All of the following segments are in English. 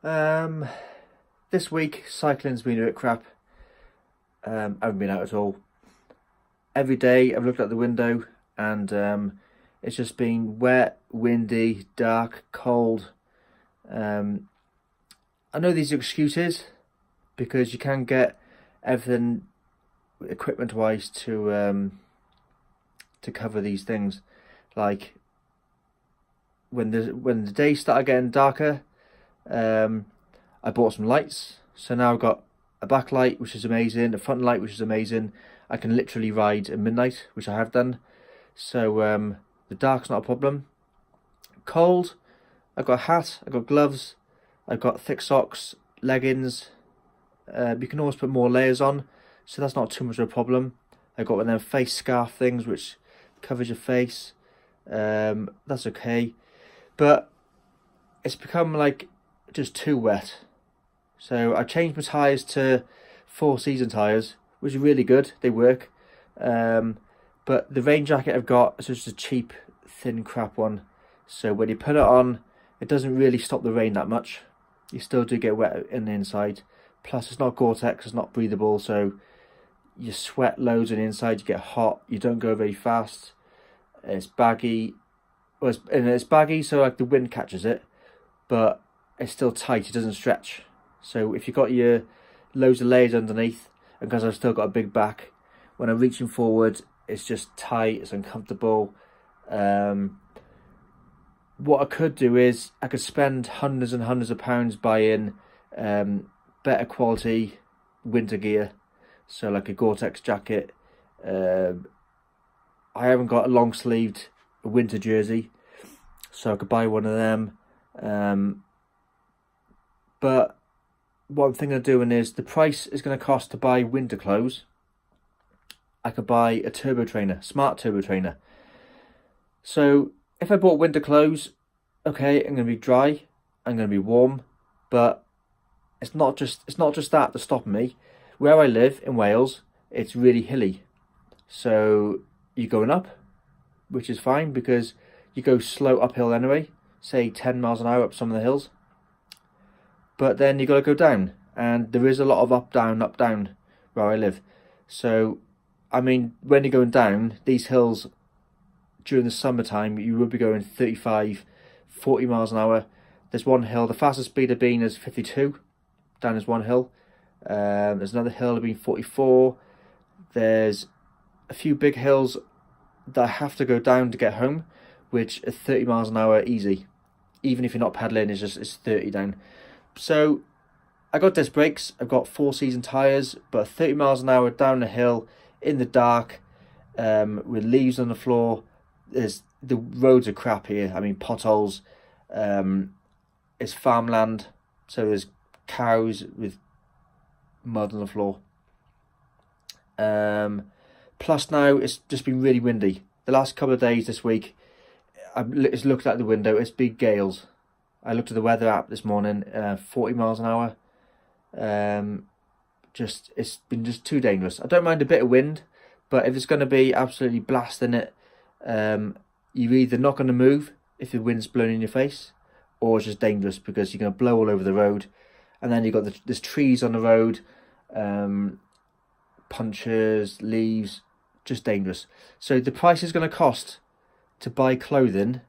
Um, this week cycling's been a bit crap. I haven't been out at all. Every day I've looked out the window and it's just been wet, windy, dark, cold. Um, I know these are excuses because you can get everything equipment wise to cover these things. Like when the days start getting darker, um, I bought some lights, so now I've got a backlight, which is amazing, a front light, which is amazing. I can literally ride at midnight, which I have done. So the dark's not a problem. Cold, I've got a hat, I've got gloves, I've got thick socks, leggings. You can always put more layers on, so that's not too much of a problem. I've got one of them face scarf things, which covers your face. That's okay. But it's become like just too wet. So I changed my tyres to 4 season tyres, which are really good. They work. But the rain jacket I've got is just a cheap, thin crap one. So when you put it on, it doesn't really stop the rain that much. You still do get wet in the inside. Plus, it's not Gore-Tex, it's not breathable, so you sweat loads on the inside, you get hot, you don't go very fast. It's baggy. Well, it's baggy, so like the wind catches it, but it's still tight, it doesn't stretch. So if you've got your loads of layers underneath, and because I've still got a big back, when I'm reaching forward, it's just tight, it's uncomfortable. What I could do is I could spend hundreds and hundreds of pounds buying better quality winter gear. So like a Gore-Tex jacket. I haven't got a long sleeved winter jersey, so I could buy one of them. But what I'm thinking of doing is the price is going to cost to buy winter clothes. I could buy a turbo trainer, smart turbo trainer. So if I bought winter clothes, okay, I'm going to be dry, I'm going to be warm, but it's not just that that's stopping me. Where I live in Wales, it's really hilly, so you're going up, which is fine because you go slow uphill anyway, say 10 miles an hour up some of the hills. But then you got to go down, and there is a lot of up down where I live. So, I mean, when you're going down these hills during the summertime, you would be going 35, 40 miles an hour. There's one hill, the fastest speed I've been is 52, down is one hill. There's another hill I've been 44. There's a few big hills that I have to go down to get home, which are 30 miles an hour easy. Even if you're not pedaling, it's 30 down. So I got disc brakes, I've got 4 season tyres, but 30 miles an hour down the hill in the dark, with leaves on the floor. The roads are crap here. I mean, potholes. It's farmland, so there's cows with mud on the floor. Plus now it's just been really windy. The last couple of days this week, I've just looked out the window. It's big gales. I looked at the weather app this morning. 40 miles an hour. It's been just too dangerous. I don't mind a bit of wind, but if it's going to be absolutely blasting it, you're either not going to move if the wind's blowing in your face, or it's just dangerous because you're going to blow all over the road. And then you've got there's trees on the road, punches, leaves, just dangerous. So the price is going to cost to buy clothing,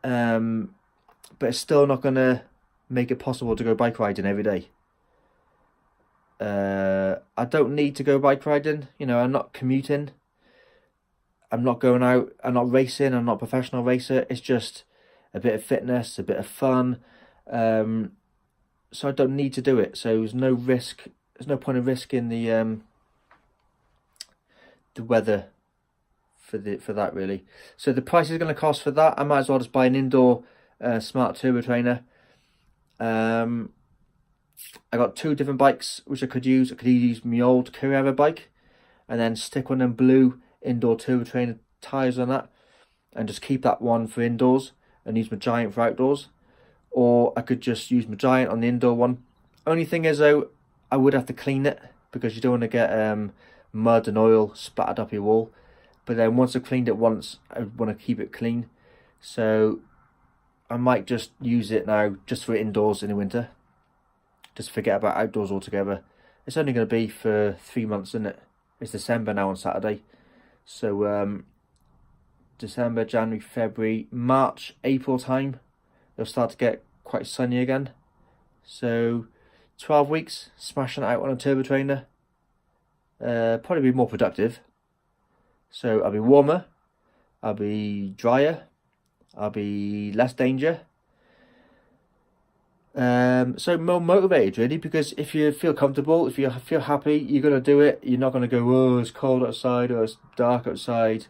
but it's still not going to make it possible to go bike riding every day. I don't need to go bike riding. You know, I'm not commuting. I'm not going out. I'm not racing. I'm not a professional racer. It's just a bit of fitness, a bit of fun. So I don't need to do it. So there's no risk. There's no point of risking the weather for that really. So the price is going to cost for that. I might as well just buy an indoor smart turbo trainer. I got 2 different bikes which I could use. I could use my old Carrera bike and then stick one of them blue indoor turbo trainer tyres on that and just keep that one for indoors and use my Giant for outdoors. Or I could just use my Giant on the indoor one. Only thing is though, I would have to clean it because you don't want to get mud and oil splattered up your wall. But then once I've cleaned it once, I want to keep it clean. So I might just use it now just for indoors in the winter. Just forget about outdoors altogether. It's only going to be for 3 months, isn't it? It's December now on Saturday. So December, January, February, March, April time, it'll start to get quite sunny again. So 12 weeks, smashing it out on a turbo trainer. Probably be more productive. So I'll be warmer, I'll be drier, I'll be less danger. So more motivated really, because if you feel comfortable, if you feel happy, you're going to do it. You're not going to go, oh, it's cold outside or it's dark outside.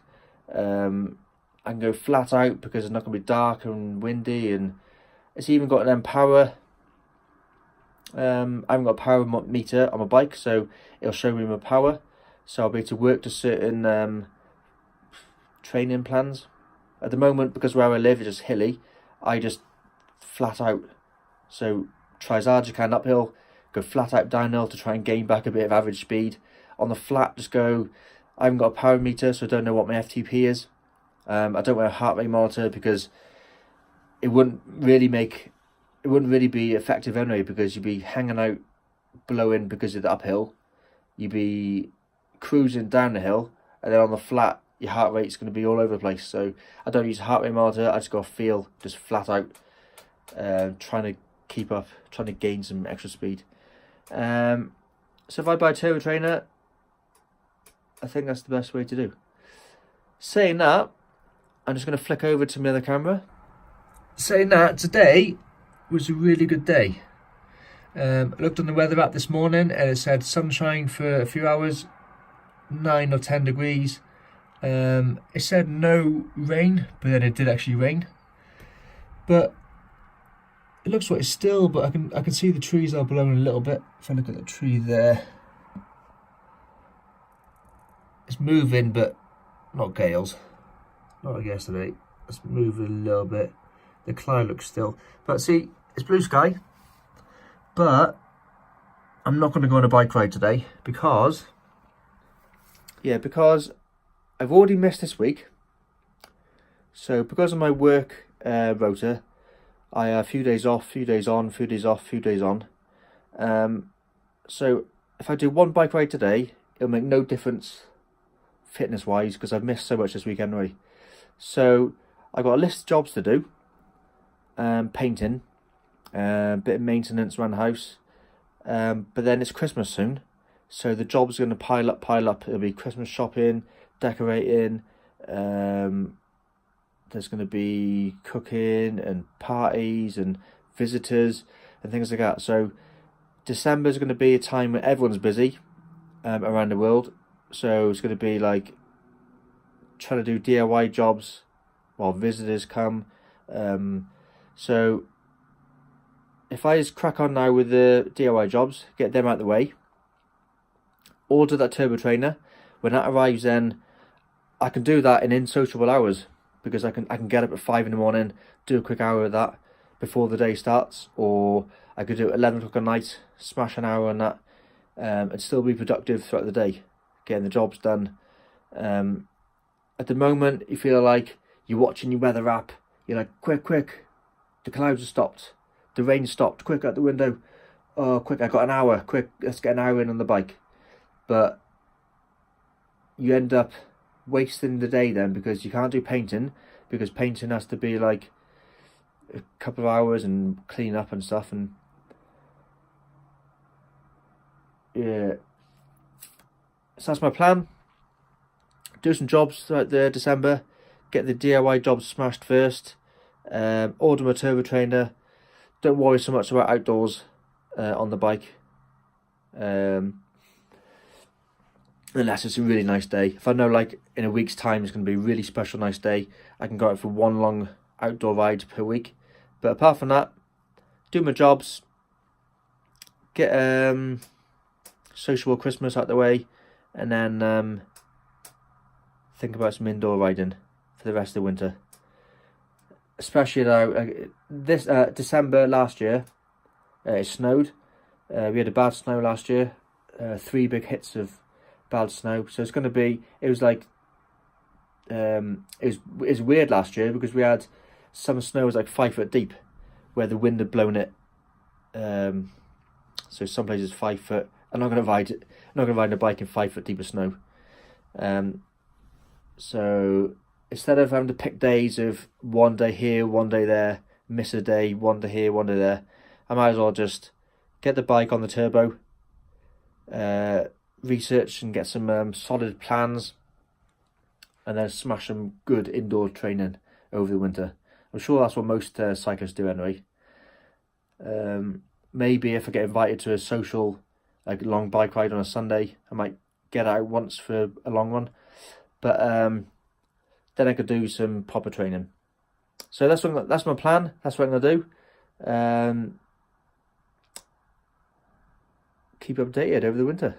I can go flat out because it's not going to be dark and windy, and it's even got an power. I haven't got a power meter on my bike, so it'll show me my power. So I'll be able to work to certain training plans. At the moment, because where I live is just hilly, I just flat out. So try as hard as you can uphill, go flat out downhill to try and gain back a bit of average speed. On the flat, just go, I haven't got a power meter, so I don't know what my FTP is. I don't wear a heart rate monitor because it wouldn't really be effective anyway, because you'd be hanging out blowing because of the uphill. You'd be cruising down the hill, and then on the flat, your heart rate's going to be all over the place. So I don't use a heart rate monitor, I just got to feel, just flat out, trying to keep up, trying to gain some extra speed. So if I buy a turbo trainer, I think that's the best way to do. Saying that, I'm just going to flick over to my other camera. Saying that, today was a really good day. I looked on the weather app this morning and it said sunshine for a few hours, 9 or 10 degrees. It said no rain, but then it did actually rain. But it looks like it's still, but I can see the trees are blowing a little bit. If I look at the tree there, it's moving, but not gales. Not like yesterday. It's moving a little bit. The cloud looks still. But see, it's blue sky. But I'm not going to go on a bike ride today because I've already missed this week. So because of my work rota, I have a few days off, few days on, few days off, few days on. So if I do one bike ride today, it'll make no difference fitness wise because I've missed so much this weekend already. So I've got a list of jobs to do. Painting, bit of maintenance around the house. But then it's Christmas soon, so the jobs are going to pile up. It'll be Christmas shopping, decorating. There's going to be cooking and parties and visitors and things like that. So December is going to be a time when everyone's busy around the world. So it's going to be like trying to do DIY jobs while visitors come. So if I just crack on now with the DIY jobs, get them out of the way, order that turbo trainer. When that arrives, then I can do that in sociable hours, because I can get up at 5 in the morning, do a quick hour of that before the day starts, or I could do it at 11 o'clock at night, smash an hour on that, and still be productive throughout the day, getting the jobs done. At the moment, you feel like you're watching your weather app, you're like, quick, the clouds have stopped, the rain stopped, quick out the window, oh quick, I got an hour, quick, let's get an hour in on the bike. But you end up wasting the day then, because you can't do painting, because painting has to be like a couple of hours and clean up and stuff, and yeah, so that's my plan. Do some jobs throughout the December, get the DIY jobs smashed first, order my turbo trainer, don't worry so much about outdoors on the bike, unless it's a really nice day. If I know like in a week's time it's going to be a really special nice day, I can go out for one long outdoor ride per week. But apart from that, do my jobs, get sociable Christmas out the way, and then think about some indoor riding for the rest of the winter. Especially now, this December last year, it snowed. We had a bad snow last year, 3 big hits of bad snow. So it's going to be, it was like, it was weird last year because we had some snow was like 5 foot deep, where the wind had blown it. So some places 5 foot. I'm not going to ride a bike in 5 foot deep of snow. So instead of having to pick days of one day here, one day there, miss a day, one day here, one day there, I might as well just get the bike on the turbo, research and get some solid plans, and then smash some good indoor training over the winter. I'm sure that's what most cyclists do anyway. Maybe if I get invited to a social, like long bike ride on a Sunday, I might get out once for a long one. But then I could do some proper training. So that's my plan. That's what I'm going to do. Keep updated over the winter.